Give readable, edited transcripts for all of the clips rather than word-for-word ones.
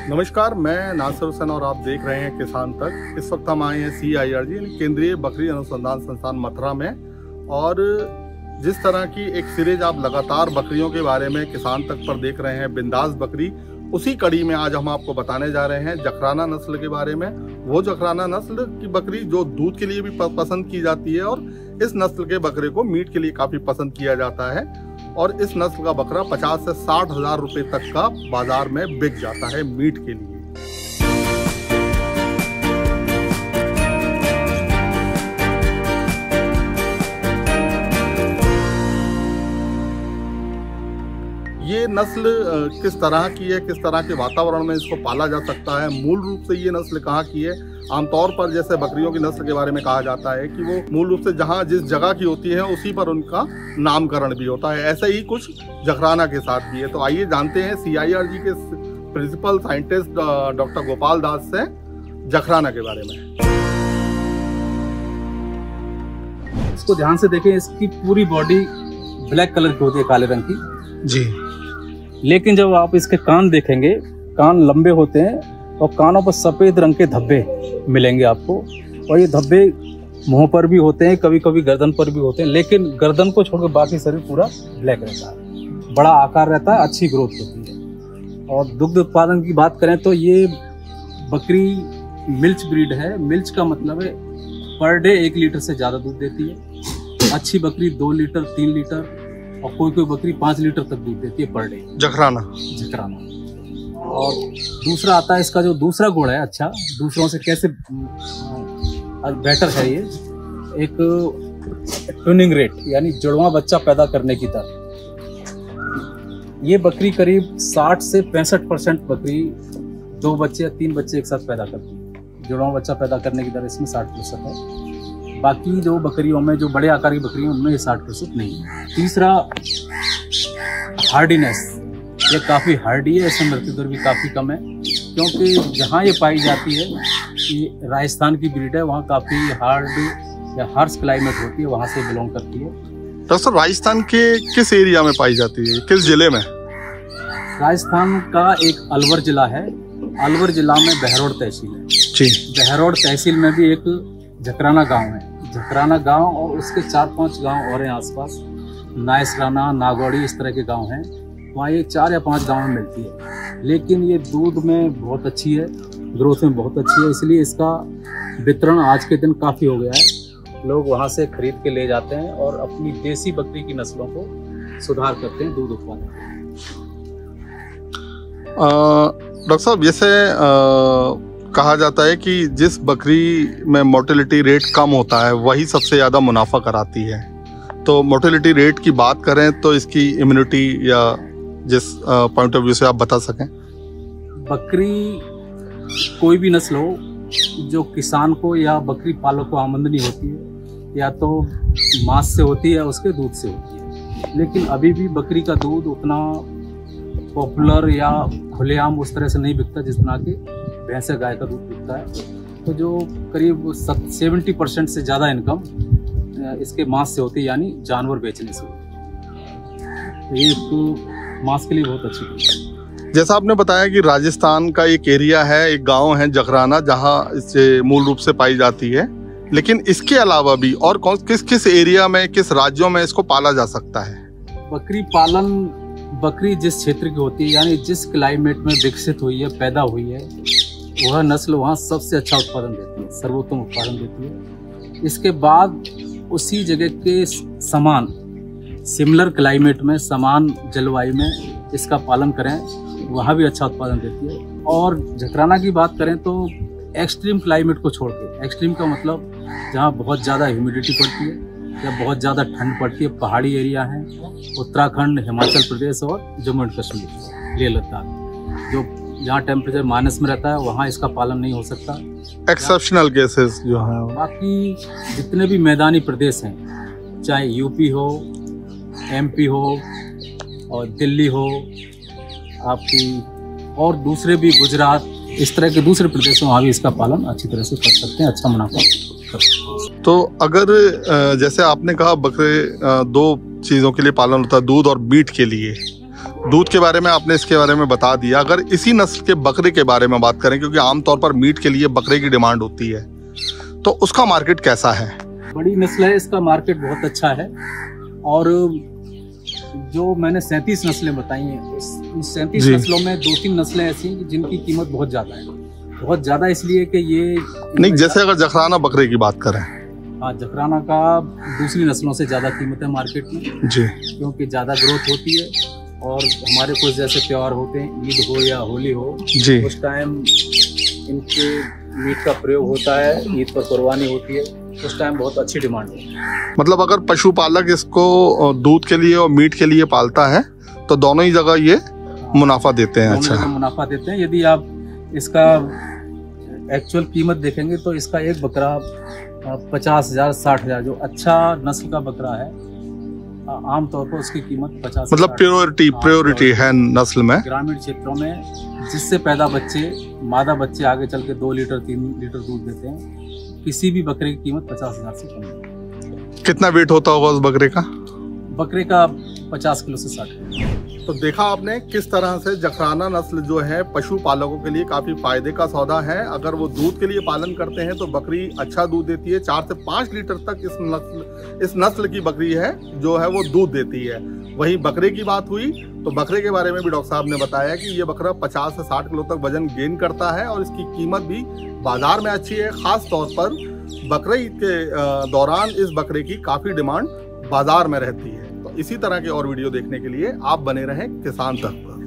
नमस्कार, मैं नासिर हुसैन और आप देख रहे हैं किसान तक। इस वक्त हम आए हैं CIRG यानी केंद्रीय बकरी अनुसंधान संस्थान मथुरा में। और जिस तरह की एक सीरीज आप लगातार बकरियों के बारे में किसान तक पर देख रहे हैं, बिंदास बकरी, उसी कड़ी में आज हम आपको बताने जा रहे हैं जखराना नस्ल के बारे में। वो जखराना नस्ल की बकरी जो दूध के लिए भी पसंद की जाती है और इस नस्ल के बकरे को मीट के लिए काफ़ी पसंद किया जाता है। और इस नस्ल का बकरा 50 से 60 हज़ार रुपए तक का बाजार में बिक जाता है मीट के लिए। ये नस्ल किस तरह की है, किस तरह के वातावरण में इसको पाला जा सकता है, मूल रूप से ये नस्ल कहाँ की है। आमतौर पर जैसे बकरियों की नस्ल के बारे में कहा जाता है कि वो मूल रूप से जहाँ जिस जगह की होती है उसी पर उनका नामकरण भी होता है। ऐसा ही कुछ जखराना के साथ भी है। तो आइए जानते हैं CIRG के principal scientist doctor Gopal Das से जखराना के बारे में। इसको ध्यान से देखें, इसकी पूरी बॉडी ब्लैक कलर की होती है, काले रंग की जी। लेकिन जब आप इसके कान देखेंगे, कान लंबे होते हैं और कानों पर सफेद रंग के धब्बे मिलेंगे आपको। और ये धब्बे मुंह पर भी होते हैं, कभी कभी गर्दन पर भी होते हैं, लेकिन गर्दन को छोड़कर बाकी शरीर पूरा ब्लैक रहता है, बड़ा आकार रहता है, अच्छी ग्रोथ होती है। और दुग्ध उत्पादन की बात करें तो ये बकरी मिल्च ब्रीड है। मिल्च का मतलब है पर डे 1 लीटर से ज़्यादा दूध देती है। अच्छी बकरी 2 लीटर 3 लीटर और कोई कोई बकरी 5 लीटर तक दूध देती है पर डे। जखराना। और दूसरा आता है इसका जो दूसरा गुण है, अच्छा दूसरों से कैसे बेटर है ये, एक ट्यूनिंग रेट यानी जुड़वा बच्चा पैदा करने की दर। ये बकरी करीब 60 से 65% बकरी 2 बच्चे या 3 बच्चे एक साथ पैदा करती है। जुड़वा बच्चा पैदा करने की दर इसमें 60% है। बाकी जो बकरियों में, जो बड़े आकार की बकरियों उनमें ये 60% नहीं है। तीसरा हार्डीनेस, ये काफ़ी हार्डी है, इसमें मृत्यु दर भी काफ़ी कम है, क्योंकि जहाँ ये पाई जाती है ये राजस्थान की ब्रीड है, वहाँ काफ़ी हार्ड या हार्श क्लाइमेट होती है, वहाँ से बिलोंग करती है। डॉक्टर, राजस्थान के किस एरिया में पाई जाती है, किस जिले में? राजस्थान का एक अलवर जिला है, अलवर जिला में बहरोड तहसील है जी। बहरोड तहसील में भी एक जखराना गाँव है। जखराना गाँव और उसके 4-5 गाँव और हैं आसपास, नायसराना, नागौड़ी, इस तरह के गाँव हैं। वहाँ ये 4 या 5 गाँव में मिलती है। लेकिन ये दूध में बहुत अच्छी है, ग्रोथ में बहुत अच्छी है, इसलिए इसका वितरण आज के दिन काफ़ी हो गया है। लोग वहाँ से खरीद के ले जाते हैं और अपनी देसी बकरी की नस्लों को सुधार करते हैं दूध उत्पादन। डॉक्टर साहब, जैसे कहा जाता है कि जिस बकरी में मोर्टेलिटी रेट कम होता है वही सबसे ज़्यादा मुनाफा कराती है। तो मोर्टेलिटी रेट की बात करें तो इसकी इम्यूनिटी या जिस पॉइंट ऑफ व्यू से आप बता सकें। बकरी कोई भी नस्ल हो जो किसान को या बकरी पालक को आमदनी होती है, या तो मांस से होती है, उसके दूध से होती है। लेकिन अभी भी बकरी का दूध उतना पॉपुलर या खुलेआम उस तरह से नहीं बिकता जितना कि भैंस या गाय का दूध बिकता है। तो जो करीब 70% से ज़्यादा इनकम इसके मांस से होती है, यानी जानवर बेचने से होती है। तो ये तो मांस के लिए बहुत अच्छी है। जैसा आपने बताया कि राजस्थान का एक एरिया है, एक गांव है जखराना, जहां इसे मूल रूप से पाई जाती है। लेकिन इसके अलावा भी और किस एरिया में, किस राज्यों में इसको पाला जा सकता है? बकरी पालन, बकरी जिस क्षेत्र की होती है, यानी जिस क्लाइमेट में विकसित हुई है, पैदा हुई है, वह नस्ल वहाँ सबसे अच्छा उत्पादन देती है, सर्वोत्तम उत्पादन देती है। इसके बाद उसी जगह के समान सिमिलर क्लाइमेट में, समान जलवायु में इसका पालन करें, वहाँ भी अच्छा उत्पादन देती है। और जखराना की बात करें तो एक्सट्रीम क्लाइमेट को छोड़ के, एक्सट्रीम का मतलब जहाँ बहुत ज़्यादा ह्यूमिडिटी पड़ती है या बहुत ज़्यादा ठंड पड़ती है, पहाड़ी एरिया है, उत्तराखंड, हिमाचल प्रदेश और जम्मू एंड कश्मीर, लेह लद्दाख, जो जहाँ टेम्परेचर माइनस में रहता है, वहाँ इसका पालन नहीं हो सकता। एक्सेप्शनल केसेस जो हैं। बाकी जितने भी मैदानी प्रदेश हैं, चाहे यूपी हो, MP हो और दिल्ली हो आपकी, और दूसरे भी गुजरात, इस तरह के दूसरे प्रदेशों, वहाँ भी इसका पालन अच्छी तरह से कर सकते हैं, अच्छा मुनाफा कर सकते हैं। तो अगर जैसे आपने कहा बकरे 2 चीज़ों के लिए पालन होता है, दूध और मीट के लिए, दूध के बारे में आपने इसके बारे में बता दिया। अगर इसी नस्ल के बकरे के बारे में बात करें, क्योंकि आमतौर पर मीट के लिए बकरे की डिमांड होती है, तो उसका मार्केट कैसा है? बड़ी नस्ल है, इसका मार्केट बहुत अच्छा है। और जो मैंने 37 नस्लें बताई हैं, उन 37 नस्लों में 2-3 नस्लें ऐसी हैं जिनकी कीमत बहुत ज़्यादा है। बहुत ज़्यादा इसलिए कि ये नहीं, जैसे अगर जखराना बकरे की बात करें, हाँ, जखराना का दूसरी नस्लों से ज़्यादा कीमत है मार्केट में जी, क्योंकि ज़्यादा ग्रोथ होती है। और हमारे कुछ जैसे त्योहार होते हैं, ईद हो या होली हो जी, उस टाइम इनके मीट का प्रयोग होता है, ईद पर कुर्बानी होती है, उस टाइम बहुत अच्छी डिमांड है। मतलब अगर पशुपालक इसको दूध के लिए और मीट के लिए पालता है तो दोनों ही जगह ये मुनाफा देते हैं। अच्छा, मुनाफा देते हैं। यदि आप इसका एक्चुअल कीमत देखेंगे तो इसका एक बकरा 50,000 60,000, जो अच्छा नस्ल का बकरा है, आमतौर पर उसकी कीमत 50, मतलब प्योरिटी है नस्ल में। ग्रामीण क्षेत्रों में जिससे पैदा बच्चे, मादा बच्चे आगे चल के 2 लीटर 3 लीटर दूध देते हैं, किसी भी बकरे की कीमत 50,000 से कम है। कितना वेट होता होगा उस बकरे का? बकरे का 50 किलो से 60 किलो। तो देखा आपने किस तरह से जखराना नस्ल जो है पशुपालकों के लिए काफी फायदे का सौदा है। अगर वो दूध के लिए पालन करते हैं तो बकरी अच्छा दूध देती है। 4 से 5 लीटर तक इस नस्ल की बकरी है जो है वो दूध देती है। वहीं बकरे की बात हुई तो बकरे के बारे में भी डॉक्टर साहब ने बताया कि ये बकरा 50 से 60 किलो तक वजन गेन करता है और इसकी कीमत भी बाजार में अच्छी है। खास तौर पर बकरीद के दौरान इस बकरे की काफी डिमांड बाजार में रहती है। तो इसी तरह के और वीडियो देखने के लिए आप बने रहें किसान तक पर।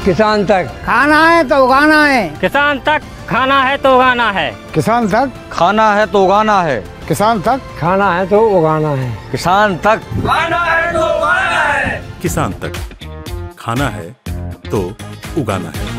किसान तक खाना है तो उगाना है, किसान तक खाना है तो उगाना है, किसान तक खाना है तो उगाना है, किसान तक खाना है तो उगाना है, किसान तक खाना है तो उगाना है, किसान तक खाना है तो उगाना है।